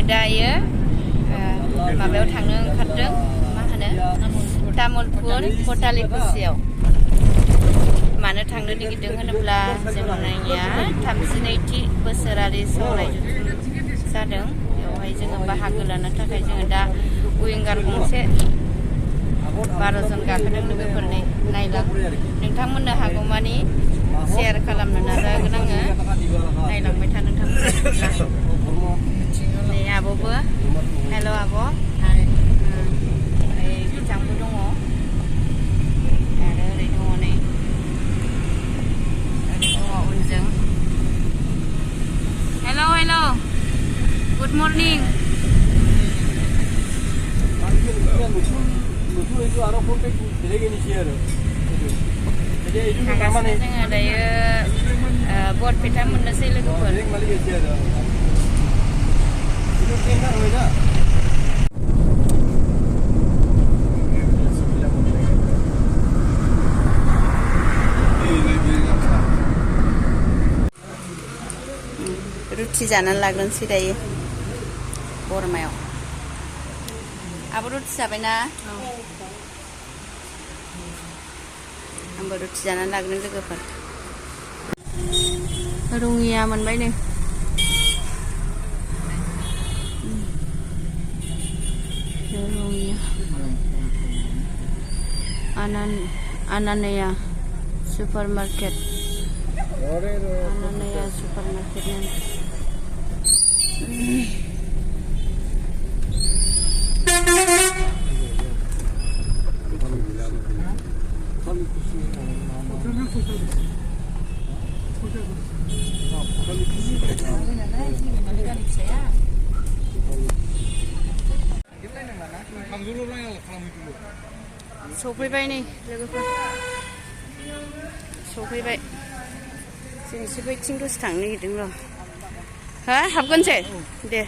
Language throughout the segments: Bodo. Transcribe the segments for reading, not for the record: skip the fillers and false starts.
दायो माबायाव थांनो ओंखारदों मा होनो तामुलपुर पटालिकुसियाव मानो थांनो नागिरदों होनोब्ला जोंनिया 32थि बोसोरारि सावराय जथुम जादों बेवहाय जोङो बाहागो लानो थाखाय जोङो दा उइंगार गंसे 12 जन गाखोदों लोगोफोरनि नायलां नोंथांमोननो हागौमानि शेयार खालामनो नाजागोन आङो नायलांबाय था नोंथांमोना नै आब'बो हेल' आब' बिथांबो दङ आरो ओरै दङ नै ओरै दङ उनजों हेल' गुड मर्निं थांगासिनो जोङो दायो बरपेटा मोननोसै लोगोफोर रुटि जानानै लाग्रोनोसै दायो गरमायाव आब' रुटि जाबायना आंबो रुटि जानानै लाग्रोनो लोगोफोर रङिया मोनबाय नै रङिया आनानया सुपारमार्केट आनानया सुपारमार्केट सफैबाय नै लोगोफोर सफैबाय जों एसे बैथिं दसे थांनो नागिरदों र' हा हाबगोनसै दे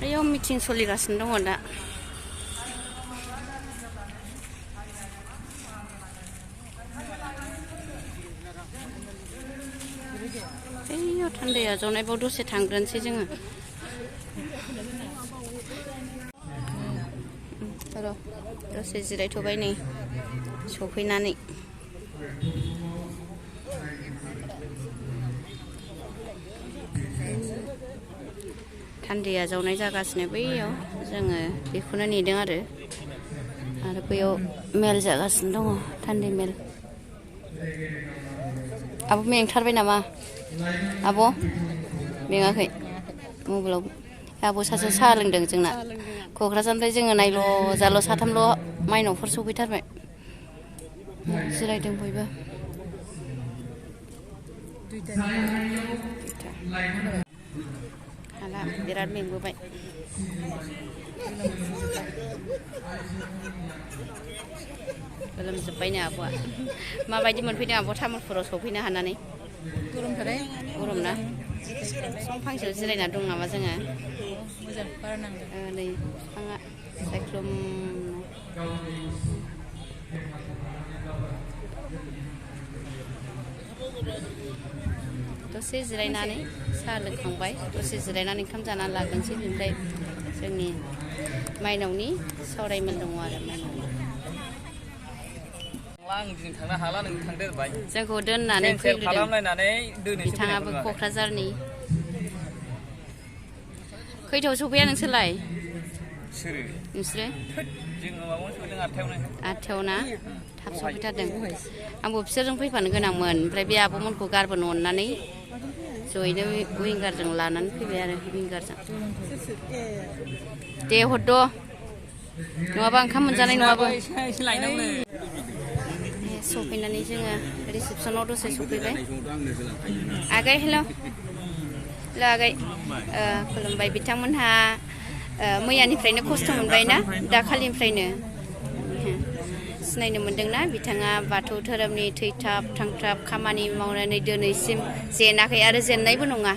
आयाव मिटिं सोलिगासिनो दङ दा ओइयाव थान्दाया जनायबाव दसे थांग्रोनोसै जोङो र' दसे जिरायथ'बाय नै सफैनानै थान्दाया जावनाय जागासिनो बैयाव जोङो बेखौनो नेदों आरो बैयाव मेल जागासिनो दङ थान्दै मेल आब' मेंथारबाय नामा आब' मेङाखै मबाइलाव आब' सासे साहा लोंदों जोंना क'क्राझारनिफ्राय जोङो नायल' जाल' साथामल' माइनावफोर सफैथारबाय जिरायदों बयबो हाला बिराद मेंबोबाय गोलोमजोब्बायनो आब'आ माबायदि मोनफैदों आब' तामुलपुराव सफैनो हानानै गरम ना बिफां फांसेयाव जिरायना दं नामा जोङो नै बिफाङा सायख्लुम दसे जिरायनानै साहा लोंखांबाय दसे जिरायनानै ओंखाम जानानै लाग्रोनोसै बेनिफ्राय जोंनि माइनावनि सावरायमेल दङ आरो माइनावनि जोंखौ दोननानै फैग्रोदों बिथाङाबो क'क्राझारनि खैथायाव सफैया नोंसोरलाय नोंसोरो 8थायाव ना थाब सफैथारदों आंबो बिसोरजों फैफानो गोनांमोन ओमफ्राय बे आब'मोनखौ गारबोनो अननानै जयैनो उइंगारजों लानानै फैबाय आरो उइंगारजों दे हरद' नङाबा ओंखाम मोनजानाय नङाबो सफैनानै जोङो रिसेपसनाव दसे सफैबाय आगै हेल' आगै खुलुमबाय बिथांमोनहा मैयानिफ्रायनो खस्थ' मोनबाय ना दाखालिनिफ्रायनो सिनायनो मोन्दोंना बिथाङा बाथौ धोरोमनि थैथाब थांथाब खामानि मावनानै दिनैसिम जेनाखै आरो जेननायबो नङा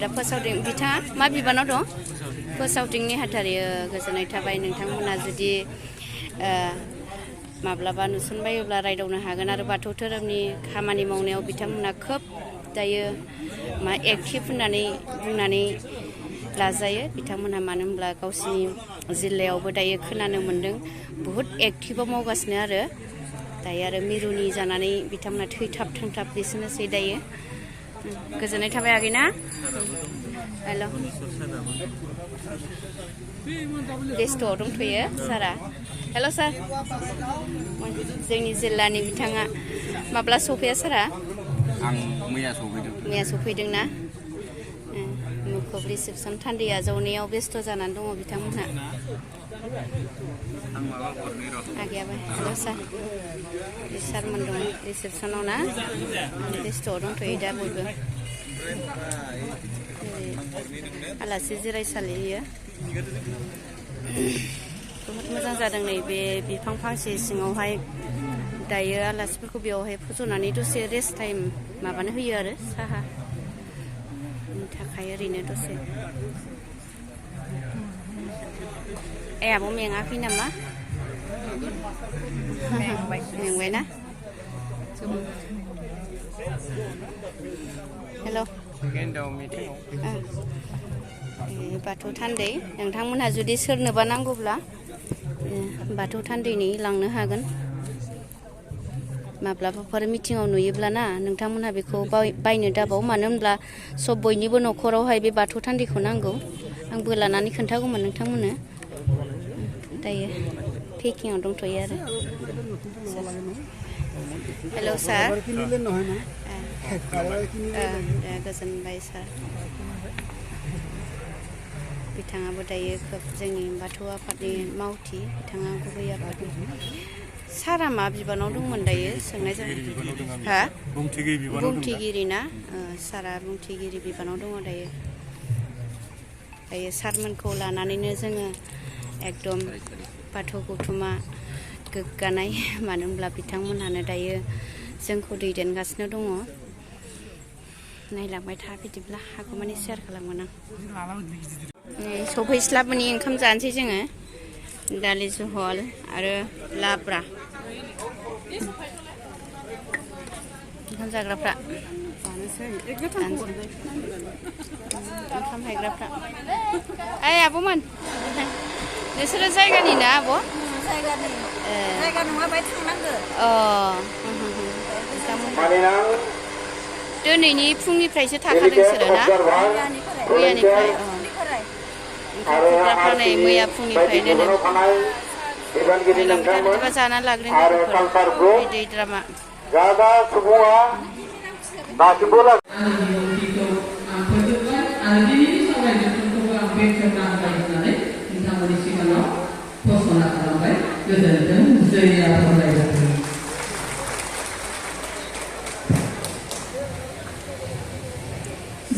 दा फोसावदिं बिथाङा मा बिबानाव दं फोसावदिं नेहाथारि गोजोननाय थाबाय नोंथांमोना जुदि माब्लाबा नुसनबायोब्ला रायदावनो हागोन आरो बाथौ धोरोमनि खामानि मावनायाव बिथांमोना खोब दायो मा एक्टिभ होननानै बुंनानै लाजायो बिथांमोनहा मानो होनब्ला गावसिनि जिल्लायावबो दायो खोनानो मोन्दों बुहुद एक्टिभाव मावगासिनो आरो दायो आरो मिरुनि जानानै बिथांमोना थैथाब थांथाब बिसोरनोसै दायो गोजोननाय थाबाय आगैना हेल' बेस्थ'आव दंथ'यो सारा हेल' सार जोंनि जिल्लानि बिथाङा माब्ला सफैया सारा आं मैया सफैदों ना मुखुब रिसेपसन थान्दै आजावनायाव बेस्थ' जानानै दङ बिथांमोनहा आगैयाबो हेल' सार सारमोन दङ रिसेपसनाव ना बेस्थ'आव दंथ'यो दा बयबो आलासि जिरायसालि बियो बहुद मोजां जादों नैबे बिफां फांसे सिङावहाय दायो आलासिफोरखौ बेयावहाय फज'नानै दसे रेस्ट टाइम माबानो होयो आरो साहा थाखाय ओरैनो दसे आब' मेङाखै नामा मेंबाय ना हेल' बाथौ थान्दै नोंथांमोनहा जुदि सोरनोबा नांगौब्ला बाथौ थान्दैनि लांनो हागोन माब्लाबाफोर मिटिङाव नुयोब्लाना नोंथांमोनहा बेखौ बायनो दाबाव मानो होनब्ला सब बयनिबो न'खरावहाय बे बाथौ थान्दैखौ नांगौ आंबो लानानै खोन्थागौमोन नोंथांमोननो दायो पेकिंआव दंथ'यो आरो हेल' सार गोजोनबाय सार बिथाङाबो दायो खोब जोंनि बाथौ आफादनि मावथि बिथाङा गुबै आफादनि सारा मा बिबानाव दंमोन दायो सोंनाय जाबाय हा बुंथिगिरि ना सारा बुंथिगिरि बिबानाव दङ दायो सारमोनखौ लानानैनो जोङो एकदम बाथौ गौथुमा गोग्गानाय मानो होनब्ला बिथांमोनहानो दायो जोंखौ दैदेनगासिनो दङ नायलांबाय था बिदिब्ला हागौमानि सेयार खालामगोन आं सफैस्लाबनि ओंखाम जानोसै जोङो दालि जहल आरो लाब्रा ओंखाम जाग्राफ्रा ओंखाम हायग्राफ्रा ओइ आब'मोन नोंसोरो जायगानि ना आब' जायगा नङा बाय थांनांगौ दिनैनि फुंनिफ्रायसो थाखादों नोंसोरो ना मैयानिफ्राय ओंखाम खुरग्राफ्रा नै मैया फुंनिफ्रायनो नायलांबाय था बिदिबा जाना लाग्रोनो दै द्रामा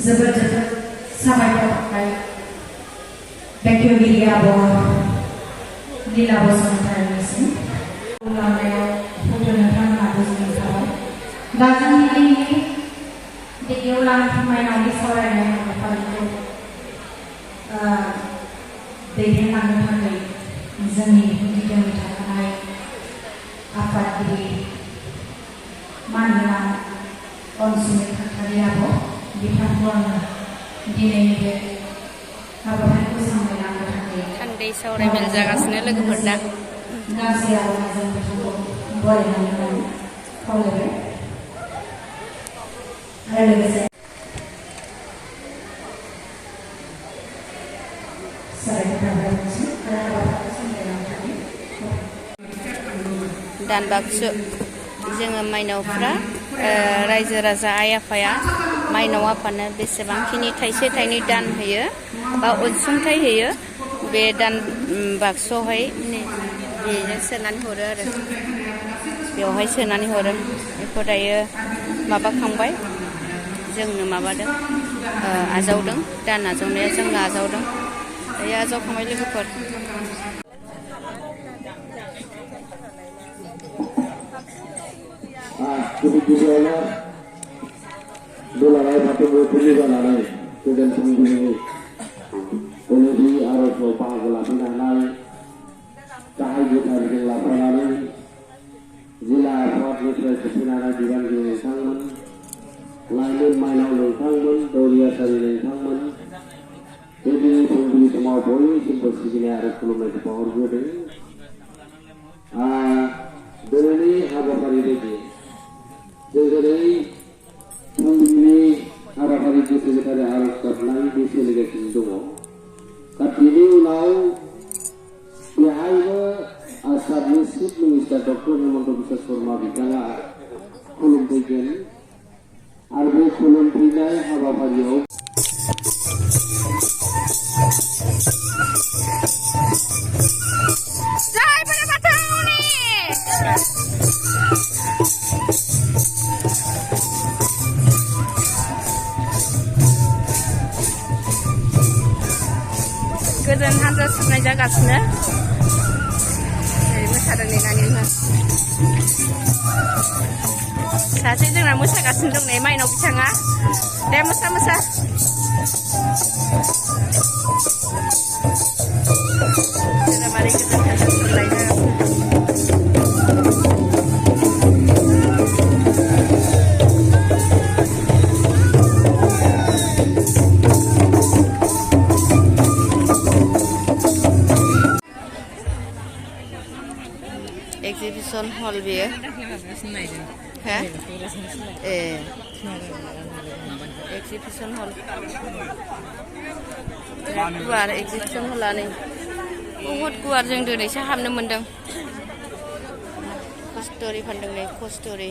जोबोद साबायखर थाबाय बेखेवगिरि आब' लीला बसुमतारीनिसिम लामायाव फट' नोंथांमोनहा गोजोननाय थाबाय दा जोंनि दिनैनि बे गेवलां माइनावनि सावरायनाय हाबाफारिखौ दैदेनलांनो थाखाय जोंनि दिदोमै थाखानाय आफादगिरि मानगोनां अनसुमै खाख्लारि आब' बिथांखौ आङो दिनैनि बे हाबाफारिखौ सामलायलांनो थाखाय थान्दै सावरायमेल जागासिनो लोगोफोर दा गासै आब'जों बिथांखौ बरायनानै खावलायबाय आरो लोगोसे दान बाक्सु जोङो माइनावफ्रा रायजो राजा आइ आफाया माइनाव आफानो बेसेबांखिनि थाइसे थाइनै दान होयो बा अनसुंथाइ होयो बे दान बाक्सुआवहाय बेजों सोनानै हरो आरो बेवहाय सोनानै हरो बेखौ दायो माबाखांबाय जोंनो माबादों आजावदों दान आजावनाया जोंनो आजावदों दायो आजावखांबाय लोगोफोर गिबि गिबियावनो दुलाराय बाथौ बोथोरनि जानानै गोजोन फुंबिलिनि दिनैनि आर'जआव बाहागो लाफैनो हानाय गाहाय गोथारजों लाफानानै जिल्ला आफादनिफ्राय सफैनानै बिबानगिरि नोंथांमोन, लाइमोन माइनाव नोंथांमोन, दौरियासारि नोंथांमोन, बे दिनै फुंबिलि समाव बयनिसिमबो सिबिनाय आरो खुलुमनायखौ बावहरग्रोदों। दिनैनि हाबाफारि बायदि जों दिनै फुंबिलिनि हाबाफारि गोसो गोथारै आर'ज गाबनाय बे सोलिगासिनो दङ। दा बेनि उनाव बेहायबो आसामनि chief minister doctor Himanta Biswa Sharma बिथाङा खुलुमफैगोन आरो बे खुलुमफैनाय हाबाफारियाव गोजोन हानजा सुरनाय जागासिनो मोसादों नेनानैनो सासे जोंना मोसागासिनो दं नै माइनाव बिथाङा दे मोसा धोरोमारि गोजोन हानजा सुरलायनो एग्जिबिशन हल बेयो एग्जिबिशन हल गुवार एग्जिबिशन हला नै बहुत गुवार जों दिनैसो हाबनो मोनदों। कस्तुरि फानदों नै कस्तुरि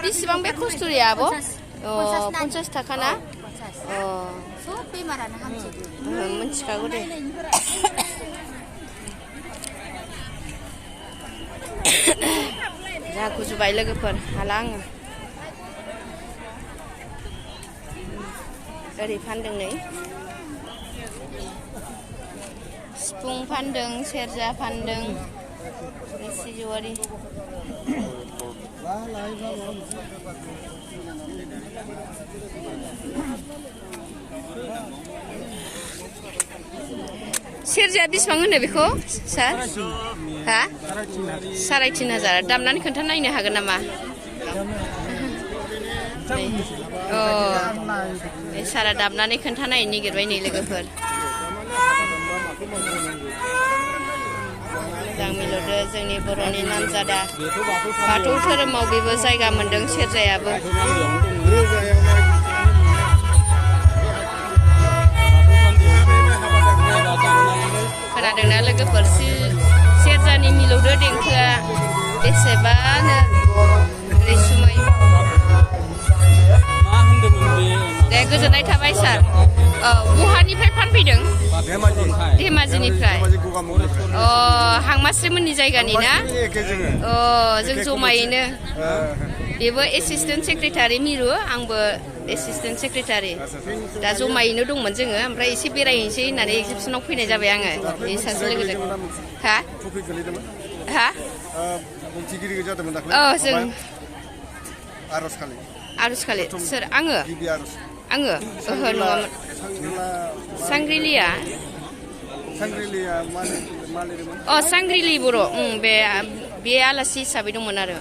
बेसेबां बे कस्तुरिया आब' 50 थाखा ना सब बेमारानो हामजोबो मिथिखागौ दे जा गुजुबाय लोगोफोर हाला आङो ओरै फानदों नै सिफुं फानदों सेरजा फानदों सिजौआरि सेरजाया बेसेबां होनो बेखौ सार हा 3,500 दामनानै खोन्थानो नायनो हागोन नामा? सारा दामनानै खोन्थानायनो नागिरबाय नै लोगोफोर मोजां मिलौदो जोंनि बर'नि नामजादा बाथौ धोरोमाव बेबो जायगा मोनदों सेरजायाबो खोनादोंना लोगोफोर सेरजानि मिलौदो देंखोआ बेसेबानो रैसुमै दे गोजोननाय थाबाय सार बहानिफ्राय फानफैदों धेमाजिनिफ्राय हांमास्रिमोननि जायगानि ना जों जमायैनो बेबो एसिस्टेन्ट सेक्रेटारि मिरु आंबो एसिस्टेन्ट सेक्रेटारि दा जमायैनो दंमोन जोङो ओमफ्राय एसे बेरायहैनोसै होननानै एग्जिबिसनाव फैनाय जाबाय आङो बे सासे लोगोजों जों आर'ज खालि सोर आङो ओहो नङामोन सांग्रिलिया सांग्रिलि बर' बे आलासि हिसाबै दंमोन आरो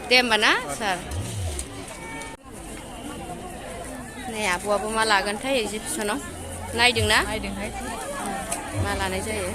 दे होमबा ना सार नै आब'आबो मा लागोनथाय एग्जिबिसनाव नायदोंना मा लानाय जायो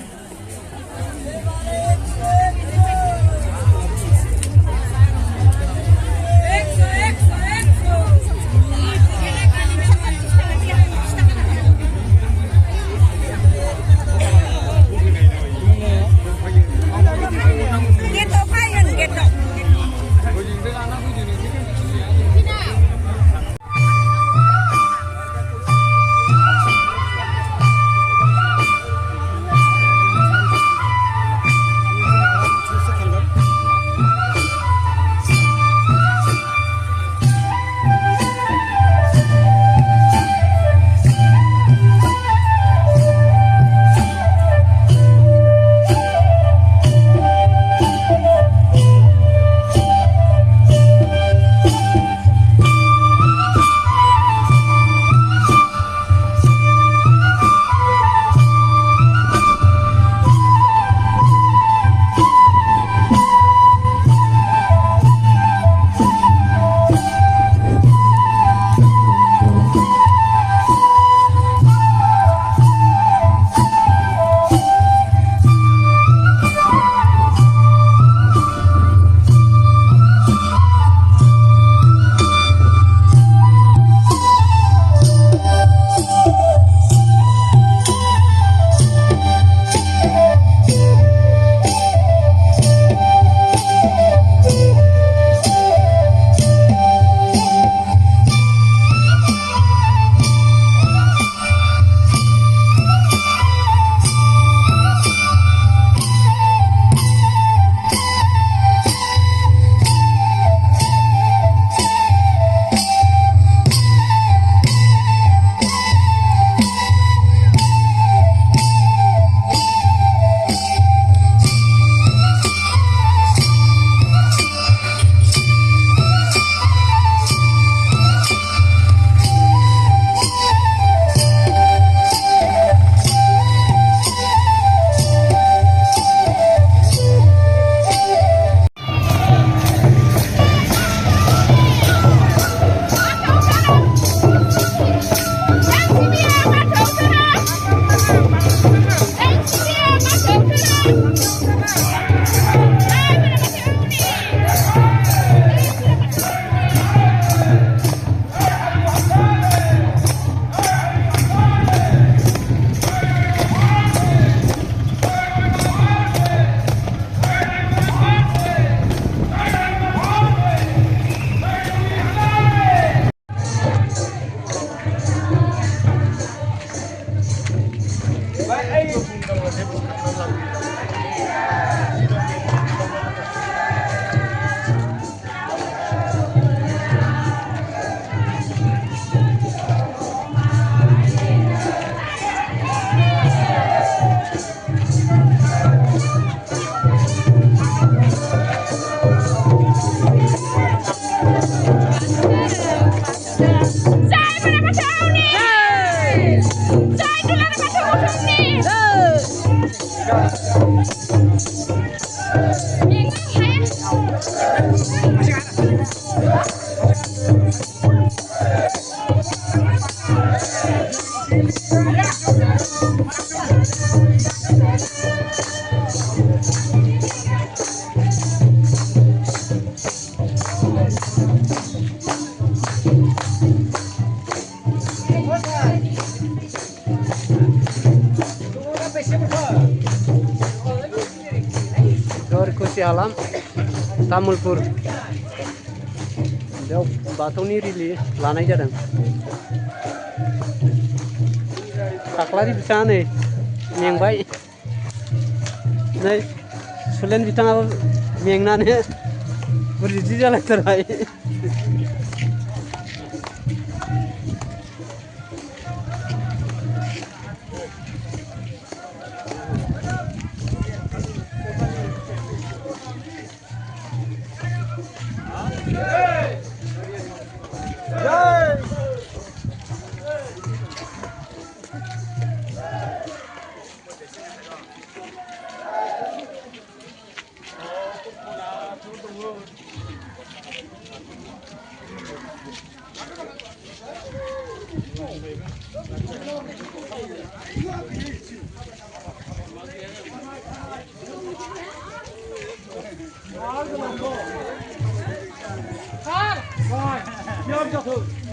खासि हालाम तामुलपुर बेयाव बाथौनि रिलि लानाय जादों खाख्लारि बिथाङा नै मेंबाय नै सुलेन बिथाङाबो मेंनानै बुरिदि जालायथारबाय Rồi, nhôm cho thử.